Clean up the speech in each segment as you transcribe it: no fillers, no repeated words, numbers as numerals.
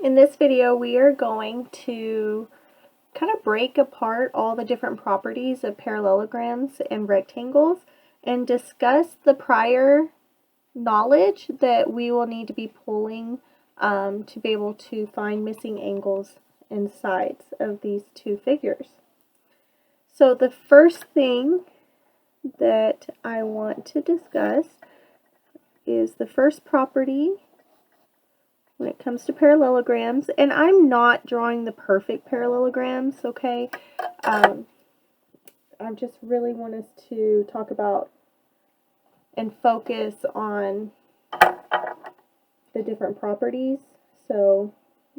In this video, we are going to kind of break apart all the different properties of parallelograms and rectangles and discuss the prior knowledge that we will need to be pulling to be able to find missing angles and sides of these two figures. So the first thing that I want to discuss is the first property when it comes to parallelograms, and I'm not drawing the perfect parallelograms, okay? I just really want us to talk about and focus on the different properties. So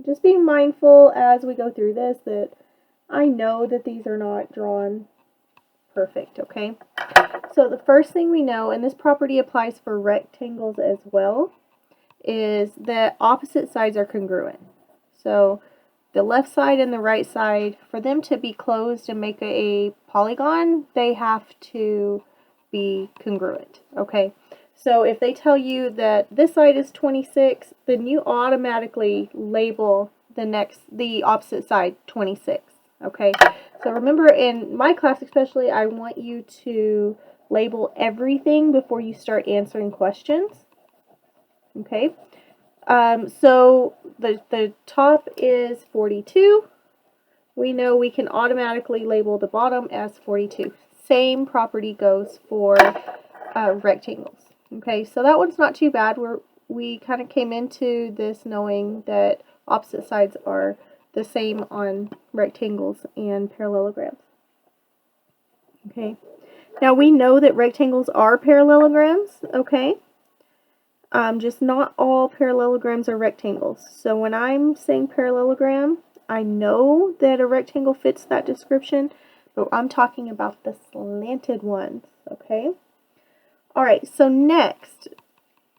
just be mindful as we go through this that I know that these are not drawn perfect, okay? So the first thing we know, and this property applies for rectangles as well, is that opposite sides are congruent. So the left side and the right side, for them to be closed and make a polygon, they have to be congruent, okay? So if they tell you that this side is 26, then you automatically label the opposite side 26, okay? So remember, in my class especially, I want you to label everything before you start answering questions. Okay, so the top is 42. We know we can automatically label the bottom as 42. Same property goes for rectangles. Okay, so that one's not too bad. We kind of came into this knowing that opposite sides are the same on rectangles and parallelograms. Okay, now we know that rectangles are parallelograms, okay? Just not all parallelograms are rectangles. So when I'm saying parallelogram, I know that a rectangle fits that description, but I'm talking about the slanted ones, okay? Alright, so next,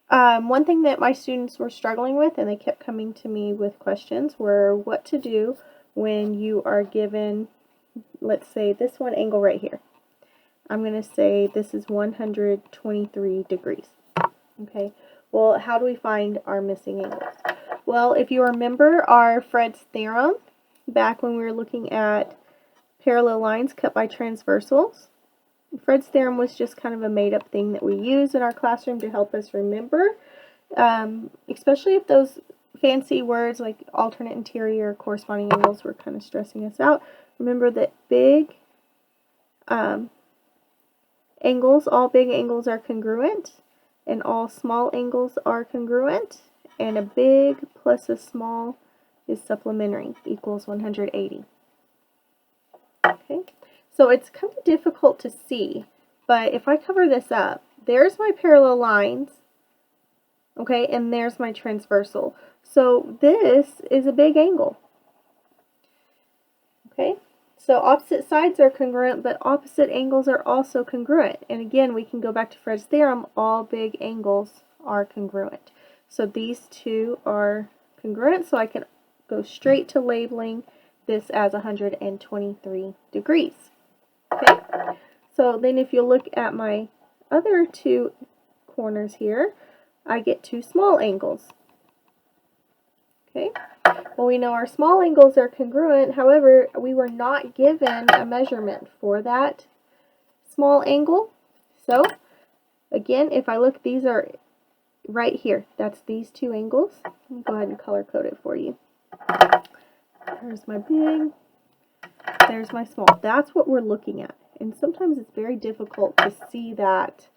one thing that my students were struggling with, and they kept coming to me with questions, were what to do when you are given, let's say, this one angle right here. I'm going to say this is 123 degrees, okay? Well, how do we find our missing angles? Well, if you remember our Fred's theorem, back when we were looking at parallel lines cut by transversals, Fred's theorem was just kind of a made-up thing that we use in our classroom to help us remember, especially if those fancy words like alternate interior, corresponding angles were kind of stressing us out. Remember that big angles, all big angles are congruent, and all small angles are congruent, and a big plus a small is supplementary, equals 180. Okay, so it's kind of difficult to see, but if I cover this up, there's my parallel lines, okay, and there's my transversal. So this is a big angle, okay? So opposite sides are congruent, but opposite angles are also congruent. And again, we can go back to Fred's theorem, all big angles are congruent. So these two are congruent, so I can go straight to labeling this as 123 degrees. Okay? So then if you look at my other two corners here, I get two small angles. Okay? Well, we know our small angles are congruent, however, we were not given a measurement for that small angle. So, again, if I look, these are right here. That's these two angles. Let me go ahead and color code it for you. There's my big, there's my small. That's what we're looking at. And sometimes it's very difficult to see that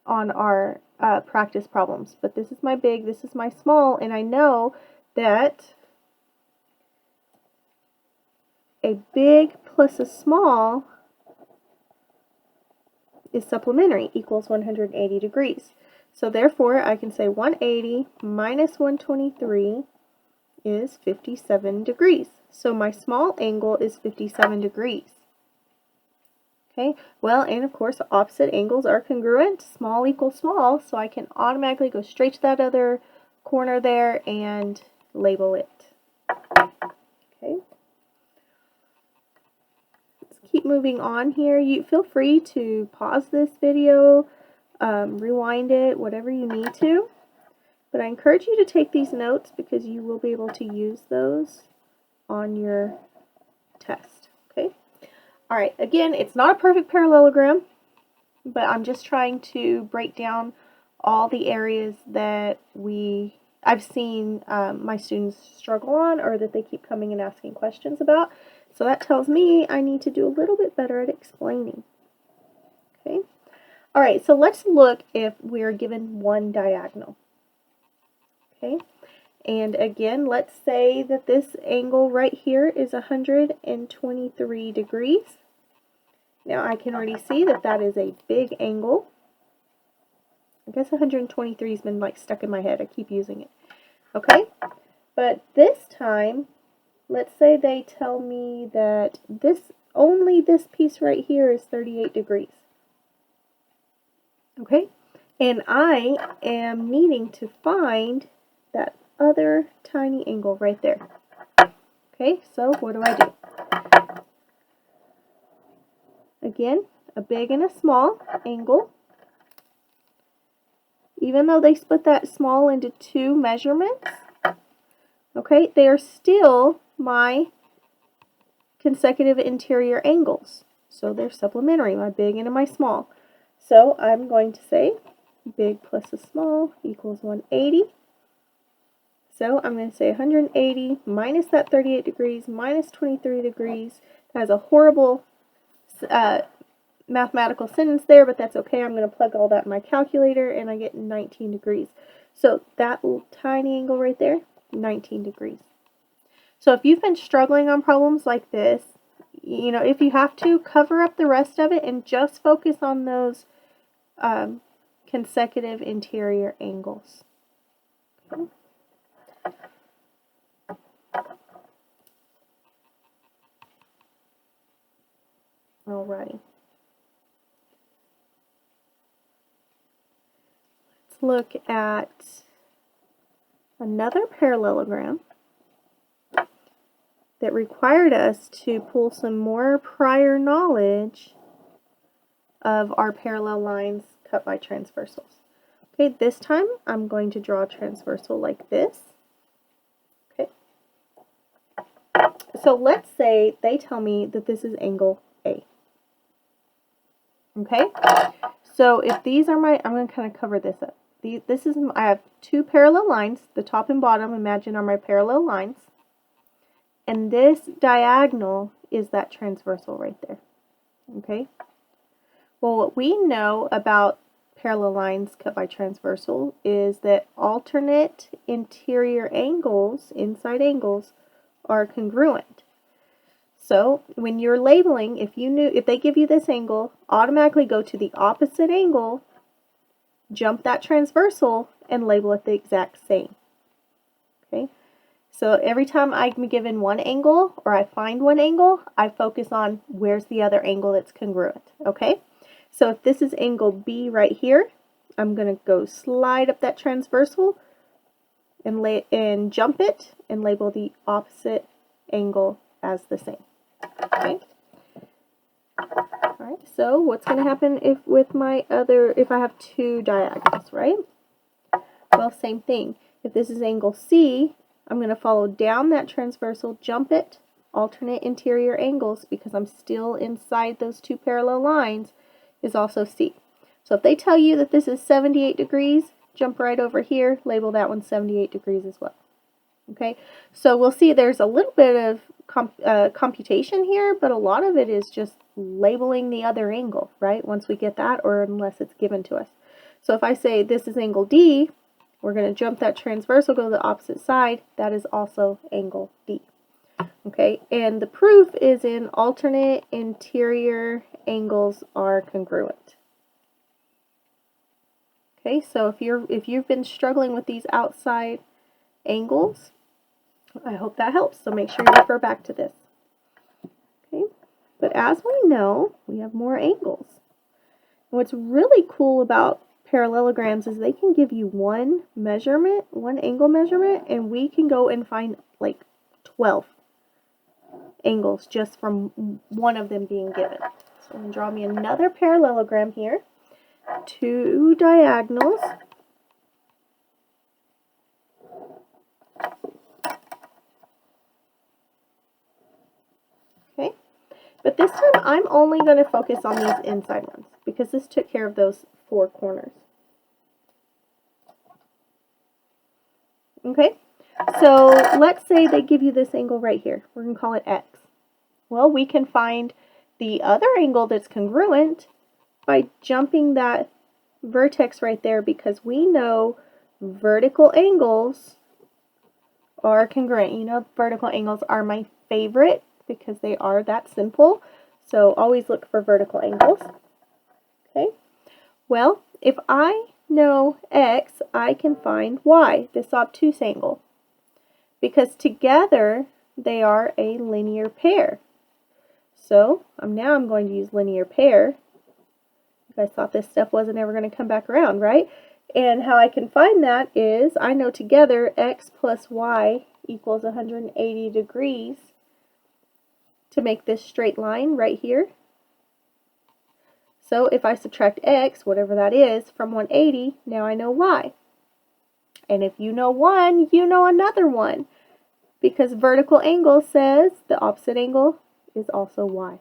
on our practice problems, but this is my big, this is my small, and I know that a big plus a small is supplementary, equals 180 degrees. So therefore, I can say 180 minus 123 is 57 degrees. So my small angle is 57 degrees. Okay, well, and of course, opposite angles are congruent. Small equals small, so I can automatically go straight to that other corner there and label it. Okay. Let's keep moving on here. You feel free to pause this video, rewind it, whatever you need to. But I encourage you to take these notes because you will be able to use those on your test. Okay? All right, again, it's not a perfect parallelogram, but I'm just trying to break down all the areas that I've seen my students struggle on, or that they keep coming and asking questions about. So that tells me I need to do a little bit better at explaining. Okay. All right, so let's look if we're given one diagonal. Okay. And again, let's say that this angle right here is 123 degrees. Now I can already see that that is a big angle. I guess 123 has been like stuck in my head. I keep using it. Okay, but this time, let's say they tell me that only this piece right here is 38 degrees. Okay, and I am needing to find that other tiny angle right there. Okay, so what do I do? Again, a big and a small angle. Even though they split that small into two measurements, okay, they are still my consecutive interior angles. So they're supplementary, my big and my small. So I'm going to say big plus a small equals 180. So I'm going to say 180 minus that 38 degrees minus 23 degrees. That has a horrible mathematical sentence there, but that's okay. I'm going to plug all that in my calculator and I get 19 degrees. So that little tiny angle right there, 19 degrees. So if you've been struggling on problems like this, you know, if you have to, cover up the rest of it and just focus on those consecutive interior angles. Okay. Alrighty. Let's look at another parallelogram that required us to pull some more prior knowledge of our parallel lines cut by transversals. Okay, this time I'm going to draw a transversal like this. Okay. So let's say they tell me that this is angle A. Okay, so if these are I'm going to kind of cover this up. I have two parallel lines, the top and bottom, imagine, are my parallel lines. And this diagonal is that transversal right there. Okay? Well, what we know about parallel lines cut by transversal is that alternate interior angles, inside angles, are congruent. So when you're labeling, if they give you this angle, automatically go to the opposite angle, jump that transversal, and label it the exact same. Okay? So every time I'm given one angle, or I find one angle, I focus on where's the other angle that's congruent. Okay? So if this is angle B right here, I'm going to go slide up that transversal and jump it and label the opposite angle as the same. Okay. All right. So what's going to happen if I have two diagonals, right? Well, same thing. If this is angle C, I'm going to follow down that transversal, jump it, alternate interior angles, because I'm still inside those two parallel lines, is also C. So if they tell you that this is 78 degrees, jump right over here, label that one 78 degrees as well. Okay, so we'll see there's a little bit of computation here, but a lot of it is just labeling the other angle, right? Once we get that, or unless it's given to us. So if I say this is angle D, we're going to jump that transversal, go to the opposite side. That is also angle D. Okay, and the proof is in alternate interior angles are congruent. Okay, so if you've been struggling with these outside angles, I hope that helps. So make sure you refer back to this. Okay, but as we know, we have more angles. And what's really cool about parallelograms is they can give you one angle measurement, and we can go and find like 12 angles just from one of them being given. So I'm going to draw me another parallelogram here. Two diagonals. But this time I'm only going to focus on these inside ones because this took care of those 4 corners. Okay, so let's say they give you this angle right here. We're going to call it X. Well, we can find the other angle that's congruent by jumping that vertex right there, because we know vertical angles are congruent. You know, vertical angles are my favorite because they are that simple. So always look for vertical angles. Okay. Well, if I know X, I can find Y, this obtuse angle, because together they are a linear pair. So now I'm going to use linear pair. You guys thought this stuff wasn't ever going to come back around, right? And how I can find that is I know together X plus Y equals 180 degrees to make this straight line right here. So if I subtract X, whatever that is, from 180, now I know Y. And if you know one, you know another one, because vertical angle says the opposite angle is also Y.